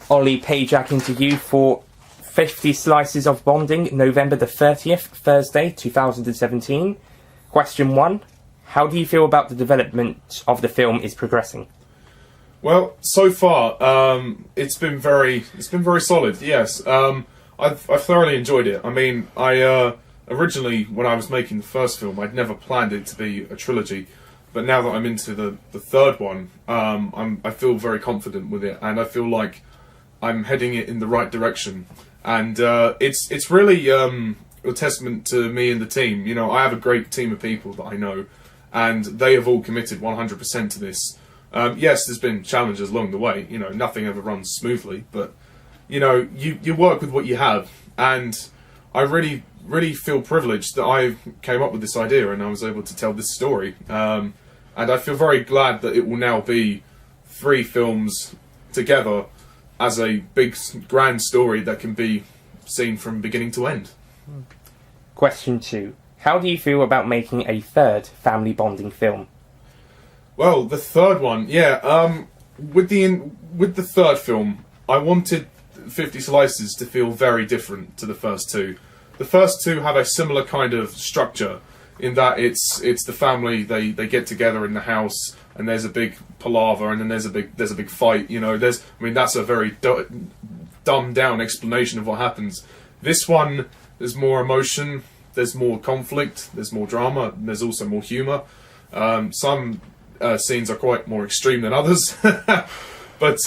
Ollie Pajak interview for 50 Slices of Bonding, November the 30th, Thursday, 2017. Question 1. How do you feel about the development of the film is progressing? Well, so far, it's been very solid. Yes, I've thoroughly enjoyed it. I mean, originally when I was making the first film, I'd never planned it to be a trilogy, but now that I'm into the third one, I feel very confident with it, and I feel like I'm heading it in the right direction. And it's really a testament to me and the team. You know, I have a great team of people that I know, and they have all committed 100% to this. Yes, there's been challenges along the way. You know, nothing ever runs smoothly, but you know, you work with what you have, and I really feel privileged that I came up with this idea and I was able to tell this story. And I feel very glad that it will now be 3 films together as a big, grand story that can be seen from beginning to end. Question 2. How do you feel about making a third family bonding film? Well, the third one, yeah. With the third film, I wanted 50 Slices to feel very different to the first 2. The first 2 have a similar kind of structure in that it's the family, they get together in the house and there's a big palaver and then there's a big fight. You know, that's a very dumbed down explanation of what happens. This one, there's more emotion, there's more conflict, there's more drama, and there's also more humour. Some scenes are quite more extreme than others, but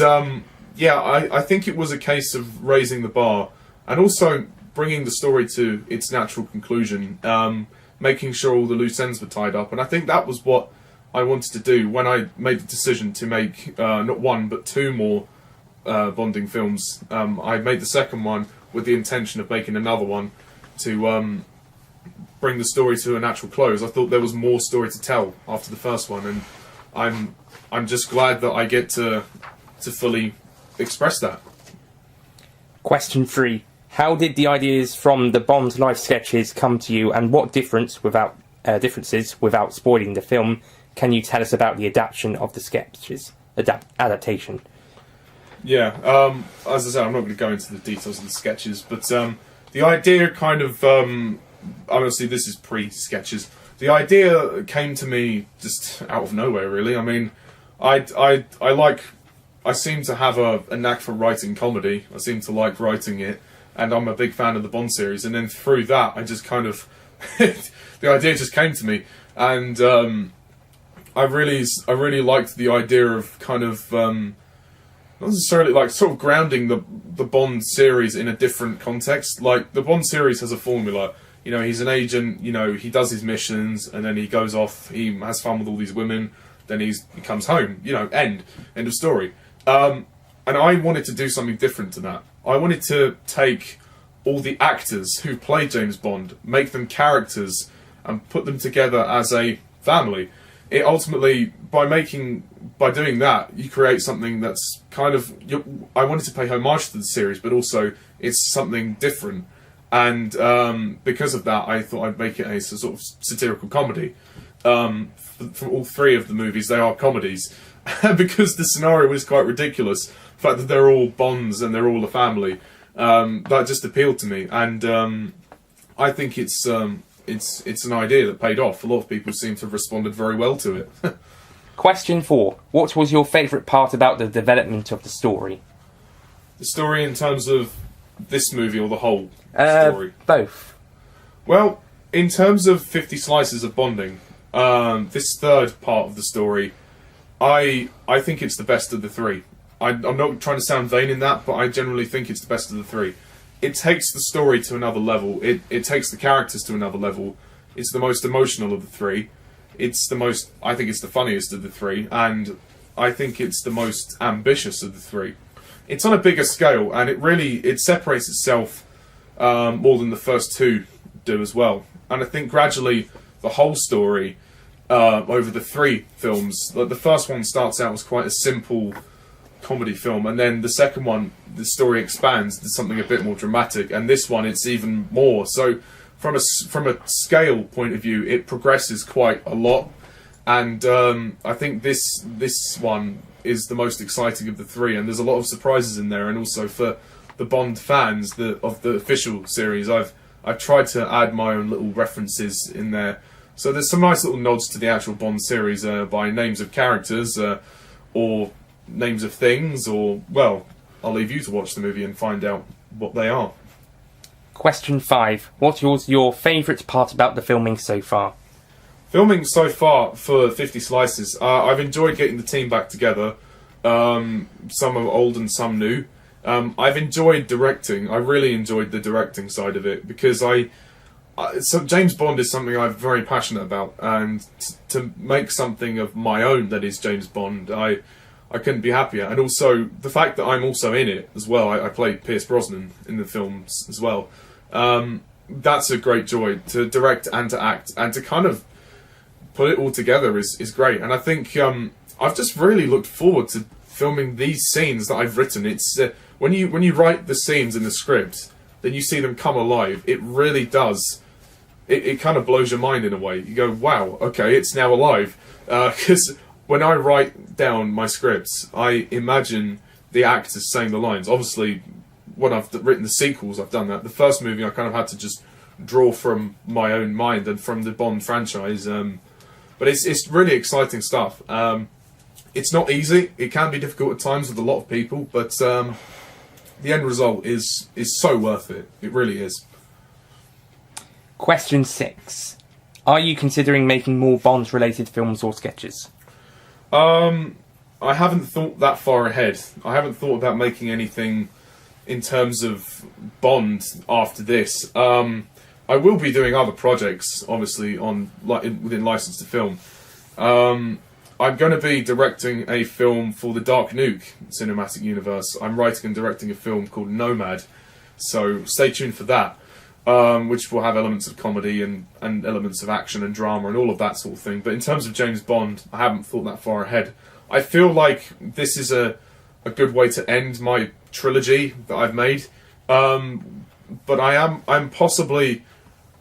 yeah, I think it was a case of raising the bar and also bringing the story to its natural conclusion, making sure all the loose ends were tied up, and I think that was what I wanted to do when I made the decision to make not 1 but 2 more bonding films. I made the second one with the intention of making another one to bring the story to a natural close. I thought there was more story to tell after the first one, and I'm just glad that I get to fully express that. Question 3. How did the ideas from the Bond life sketches come to you, and what differences, without spoiling the film, can you tell us about the adaptation of the sketches? Adaptation. Yeah, as I said, I'm not going to go into the details of the sketches, but the idea kind of, obviously this is pre-sketches, the idea came to me just out of nowhere, really. I mean, I seem to have a knack for writing comedy. I seem to like writing it, and I'm a big fan of the Bond series, and then through that, I just kind of, the idea just came to me, and I really liked the idea of kind of, not necessarily like sort of grounding the Bond series in a different context. Like, the Bond series has a formula. You know, he's an agent, you know, he does his missions, and then he goes off, he has fun with all these women, then he comes home, you know, end of story. And I wanted to do something different to that. I wanted to take all the actors who play James Bond, make them characters, and put them together as a family. It ultimately, by doing that, you create something that's kind of, I wanted to pay homage to the series, but also it's something different. And because of that, I thought I'd make it a sort of satirical comedy. For all 3 of the movies, they are comedies. Because the scenario is quite ridiculous, the fact that they're all Bonds and they're all a family, that just appealed to me. And I think it's an idea that paid off. A lot of people seem to have responded very well to it. Question 4. What was your favourite part about the development of the story? The story in terms of this movie or the whole story? Both. Well, in terms of 50 Slices of Bonding, this third part of the story, I think it's the best of the 3. I'm not trying to sound vain in that, but I generally think it's the best of the 3. It takes the story to another level. It takes the characters to another level. It's the most emotional of the 3. I think it's the funniest of the 3, and I think it's the most ambitious of the 3. It's on a bigger scale, and it separates itself more than the first 2 do as well. And I think gradually the whole story over the 3 films, like the first one starts out as quite a simple comedy film, and then the second one, the story expands to something a bit more dramatic, and this one it's even more. So from a scale point of view, it progresses quite a lot, and I think this one is the most exciting of the three, and there's a lot of surprises in there. And also for the Bond fans of the official series, I've tried to add my own little references in there. So there's some nice little nods to the actual Bond series by names of characters or names of things, or, well, I'll leave you to watch the movie and find out what they are. Question 5. What was your favourite part about the filming so far? Filming so far for 50 Slices, I've enjoyed getting the team back together. Some are old and some new. I've enjoyed directing. I really enjoyed the directing side of it, because so James Bond is something I'm very passionate about, and to make something of my own that is James Bond, I couldn't be happier. And also the fact that I'm also in it as well. I played Pierce Brosnan in the films as well. That's a great joy to direct and to act, and to kind of put it all together is great. And I think I've just really looked forward to filming these scenes that I've written. It's when you write the scenes in the script, then you see them come alive. It really does. It kind of blows your mind in a way. You go, wow, okay, it's now alive. Because when I write down my scripts, I imagine the actors saying the lines. Obviously, when I've written the sequels, I've done that. The first movie, I kind of had to just draw from my own mind and from the Bond franchise. But it's really exciting stuff. It's not easy. It can be difficult at times with a lot of people, but the end result is so worth it. It really is. Question 6. Are you considering making more Bond-related films or sketches? I haven't thought that far ahead. I haven't thought about making anything in terms of Bond after this. I will be doing other projects, obviously, within License to Film. I'm going to be directing a film for the Dark Nuke cinematic universe. I'm writing and directing a film called Nomad, so stay tuned for that, which will have elements of comedy and elements of action and drama and all of that sort of thing. But in terms of James Bond, I haven't thought that far ahead. I feel like this is a good way to end my trilogy that I've made, but I'm possibly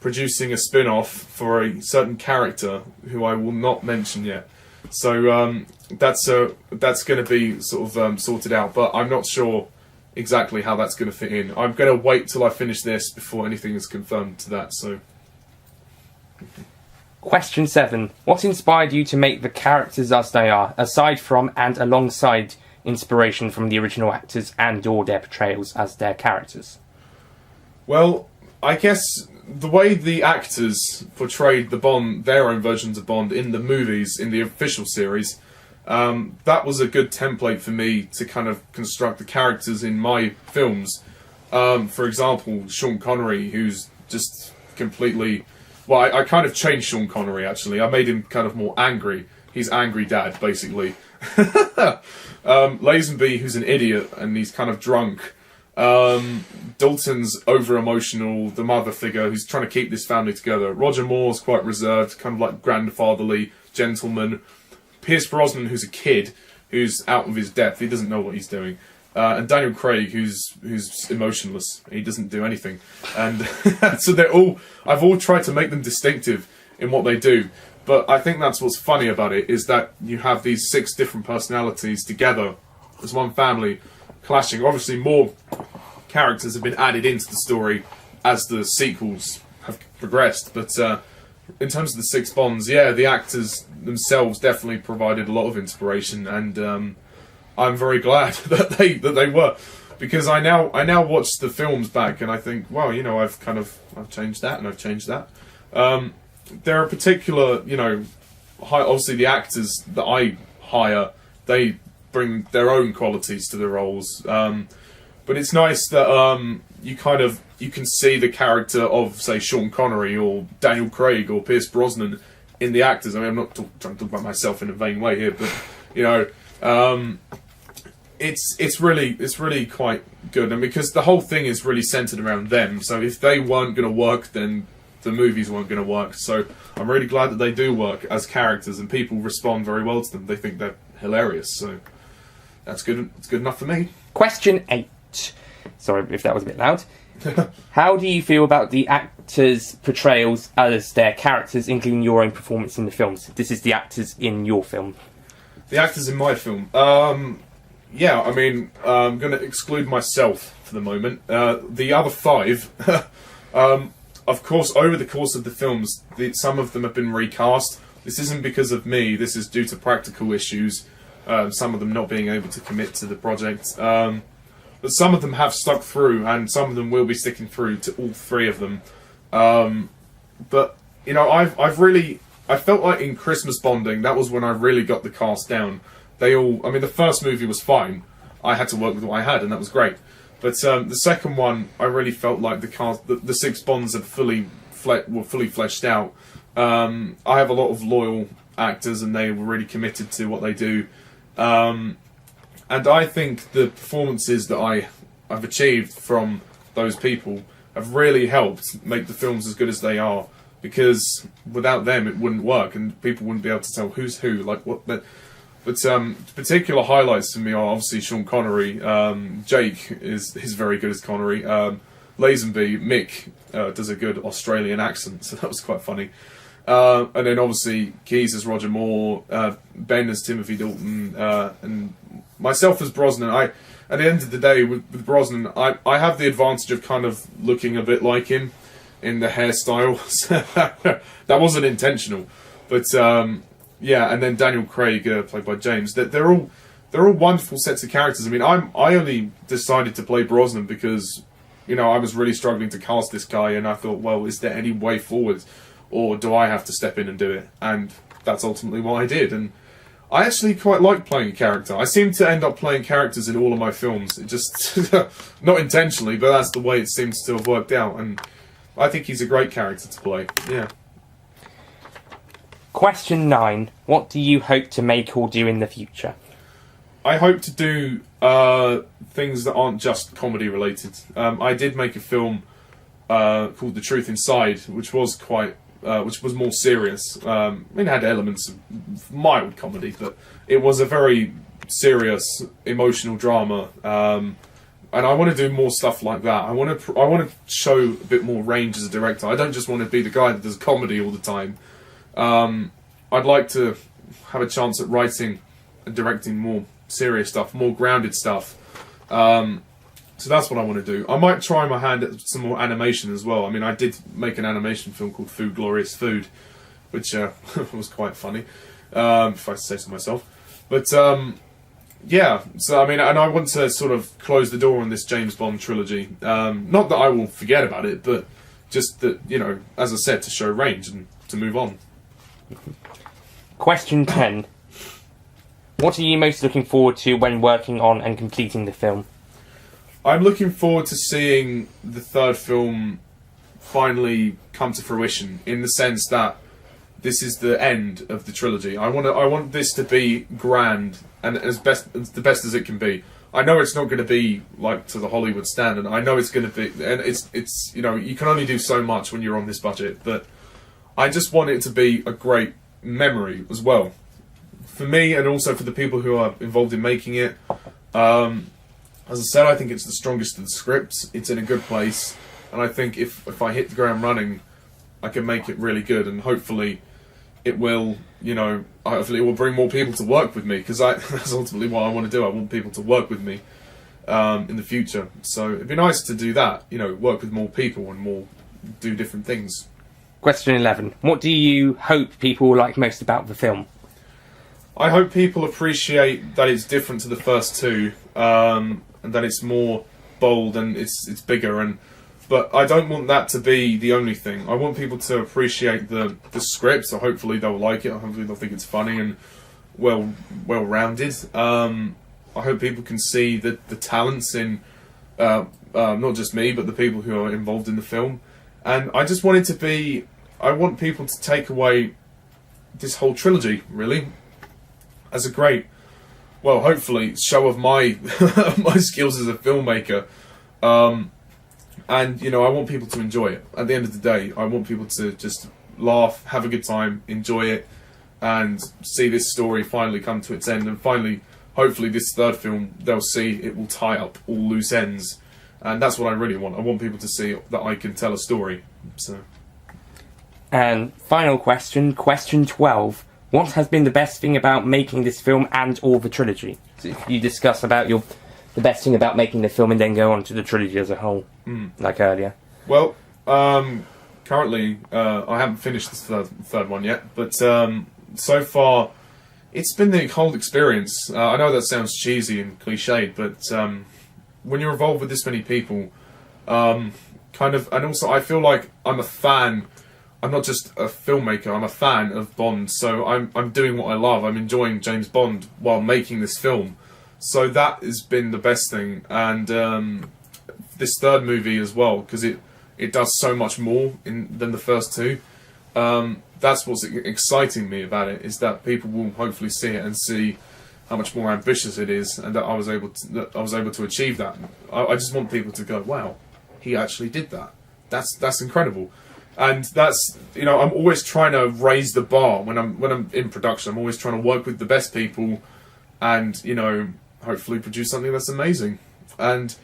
producing a spin-off for a certain character who I will not mention yet. So that's going to be sort of sorted out, but I'm not sure exactly how that's going to fit in. I'm going to wait till I finish this before anything is confirmed to that. So, Question 7. What inspired you to make the characters as they are, aside from and alongside inspiration from the original actors and/or their portrayals as their characters? Well, I guess the way the actors portrayed their own versions of Bond in the movies, in the official series, that was a good template for me to kind of construct the characters in my films. For example, Sean Connery, who's just completely... Well, I kind of changed Sean Connery, actually. I made him kind of more angry. He's angry dad, basically. Lazenby, who's an idiot, and he's kind of drunk. Dalton's over-emotional, the mother figure who's trying to keep this family together. Roger Moore's quite reserved, kind of like grandfatherly gentleman. Pierce Brosnan, who's a kid, who's out of his depth, he doesn't know what he's doing. And Daniel Craig, who's emotionless, he doesn't do anything. And so I've all tried to make them distinctive in what they do. But I think that's what's funny about it, is that you have these 6 different personalities together as one family, clashing. Obviously, more characters have been added into the story as the sequels have progressed. But in terms of the 6 Bonds, yeah, the actors themselves definitely provided a lot of inspiration, and I'm very glad that they were, because I now watch the films back and I think, well, you know, I've changed that and I've changed that. There are particular, you know, obviously the actors that I hire, they bring their own qualities to the roles. But it's nice that you can see the character of, say, Sean Connery or Daniel Craig or Pierce Brosnan in the actors. I mean, I'm not trying to talk about myself in a vain way here, but you know, it's really quite good, and because the whole thing is really centered around them. So if they weren't going to work, then the movies weren't going to work. So I'm really glad that they do work as characters, and people respond very well to them. They think they're hilarious. So that's good. It's good enough for me. Question 8. Sorry if that was a bit loud. How do you feel about the actors' portrayals as their characters, including your own performance in the films? This is the actors in your film. The actors in my film. Yeah, I mean, I'm going to exclude myself for the moment. The other five, of course, over the course of the films, some of them have been recast. This isn't because of me. This is due to practical issues. Some of them not being able to commit to the project. But some of them have stuck through, and some of them will be sticking through to all three of them. But you know, I felt like in Christmas Bonding, that was when I really got the cast down. I mean, the first movie was fine. I had to work with what I had, and that was great. But the second one, I really felt like the cast, the six Bonds had were fully fleshed out. I have a lot of loyal actors, and they were really committed to what they do. And I think the performances that I've achieved from those people have really helped make the films as good as they are. Because without them, it wouldn't work, and people wouldn't be able to tell who's who, like what. But particular highlights for me are obviously Sean Connery. Jake is very good as Connery. Lazenby, Mick does a good Australian accent, so that was quite funny. And then obviously Keys as Roger Moore, Ben as Timothy Dalton, and myself as Brosnan. At the end of the day, with Brosnan, I have the advantage of kind of looking a bit like him in the hairstyle. That wasn't intentional, but yeah. And then Daniel Craig, played by James. They're all wonderful sets of characters. I mean, I only decided to play Brosnan because, you know, I was really struggling to cast this guy, and I thought, well, is there any way forward, or do I have to step in and do it? And that's ultimately what I did. And I actually quite like playing a character. I seem to end up playing characters in all of my films. It just not intentionally, but that's the way it seems to have worked out. And I think he's a great character to play. Yeah. Question 9. What do you hope to make or do in the future? I hope to do things that aren't just comedy related. I did make a film called The Truth Inside, which was more serious. I mean, it had elements of mild comedy, but it was a very serious, emotional drama. And I want to do more stuff like that. I want to show a bit more range as a director. I don't just want to be the guy that does comedy all the time. I'd like to have a chance at writing and directing more serious stuff, more grounded stuff. So that's what I want to do. I might try my hand at some more animation as well. I mean, I did make an animation film called Food Glorious Food, which was quite funny, if I say so myself. But yeah, so I mean, and I want to sort of close the door on this James Bond trilogy. Not that I will forget about it, but just that, you know, as I said, to show range and to move on. Question 10. What are you most looking forward to when working on and completing the film? I'm looking forward to seeing the third film finally come to fruition, in the sense that this is the end of the trilogy. I want this to be grand and the best as it can be. I know it's not going to be like to the Hollywood standard. I know it's going to be, and it's you know, you can only do so much when you're on this budget, but I just want it to be a great memory as well, for me and also for the people who are involved in making it. As I said, I think it's the strongest of the scripts. It's in a good place, and I think if I hit the ground running, I can make it really good, and hopefully it will, you know, hopefully it will bring more people to work with me, because that's ultimately what I want to do. I want people to work with me in the future. So it'd be nice to do that, you know, work with more people and do different things. Question 11. What do you hope people like most about the film? I hope people appreciate that it's different to the first two, and that it's more bold and it's bigger. But I don't want that to be the only thing. I want people to appreciate the script, so hopefully they'll like it. Hopefully they'll think it's funny and well-rounded. I hope people can see the talents in not just me, but the people who are involved in the film. And I just want it to be... I want people to take away this whole trilogy, really, as a great, well, hopefully, show of my my skills as a filmmaker. And, you know, I want people to enjoy it. At the end of the day, I want people to just laugh, have a good time, enjoy it, and see this story finally come to its end. And finally, hopefully, this third film, they'll see it will tie up all loose ends And that's what I really want. I want people to see that I can tell a story. So. And final question, question 12. What has been the best thing about making this film and or the trilogy? So if you discuss about the best thing about making the film and then go on to the trilogy as a whole, like earlier. Well, currently, I haven't finished this third one yet, but so far, it's been the whole experience. I know that sounds cheesy and cliched, but when you're involved with this many people, and also I feel like I'm a fan. I'm not just a filmmaker, I'm a fan of Bond, so I'm doing what I love. I'm enjoying James Bond while making this film. So that has been the best thing. And this third movie as well, because it does so much more than the first two. That's what's exciting me about it, is that people will hopefully see it and see how much more ambitious it is, and that I was able to achieve that. I just want people to go, wow, he actually did that. That's incredible. And that's, I'm always trying to raise the bar when I'm in production. I'm always trying to work with the best people, and hopefully produce something that's amazing. And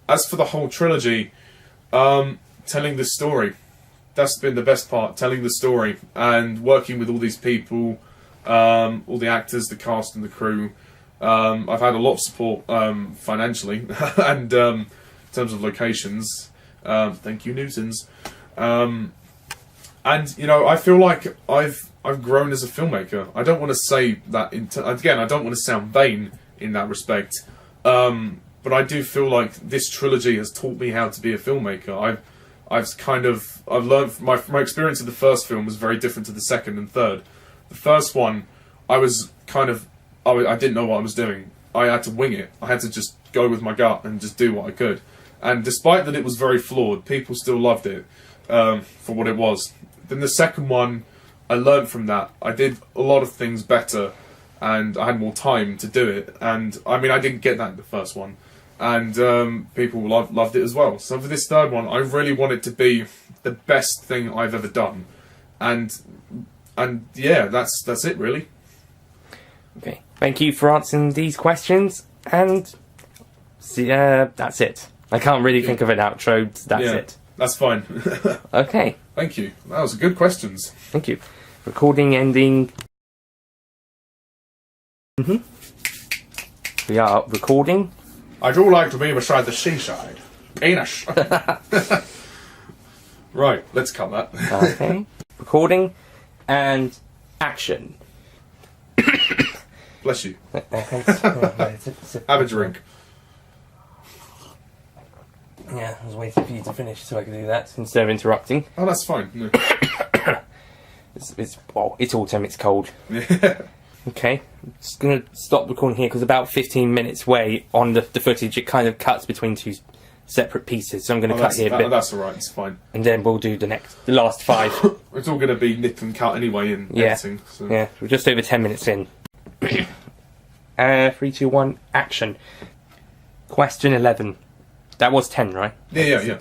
as for the whole trilogy, telling the story, that's been the best part. Telling the story and working with all these people, all the actors, the cast, and the crew. I've had a lot of support financially and in terms of locations. Thank you, Newtons. And I feel like I've grown as a filmmaker. I don't want to say that again. I don't want to sound vain in that respect, but I do feel like this trilogy has taught me how to be a filmmaker. I've learned my experience of the first film was very different to the second and third. The first one, I didn't know what I was doing. I had to wing it. I had to just go with my gut and just do what I could. And despite that it was very flawed, people still loved it for what it was. Then the second one, I learned from that. I did a lot of things better, and I had more time to do it. And I didn't get that in the first one, and people loved it as well. So for this third one, I really want it to be the best thing I've ever done, and yeah, that's it really. Okay, thank you for answering these questions, and that's it. I can't really think of an outro. That's it. That's fine. Okay. Thank you. That was good questions. Thank you. Recording ending. We are recording. I'd all like to be beside the seaside. Penis. Right, let's cut that. Okay. Recording and action. Bless you. Have a drink. Yeah, I was waiting for you to finish so I could do that instead of interrupting. Oh, that's fine. No. It's autumn, it's cold. Okay, I'm just going to stop recording here because about 15 minutes away on the footage it kind of cuts between two separate pieces, so I'm going to cut here a bit. That's alright, it's fine. And then we'll do the last 5. It's all going to be nipped and cut anyway in editing. So. Yeah, we're just over 10 minutes in. 3, 2, 1, action. Question 11. That was 10, right? Yeah.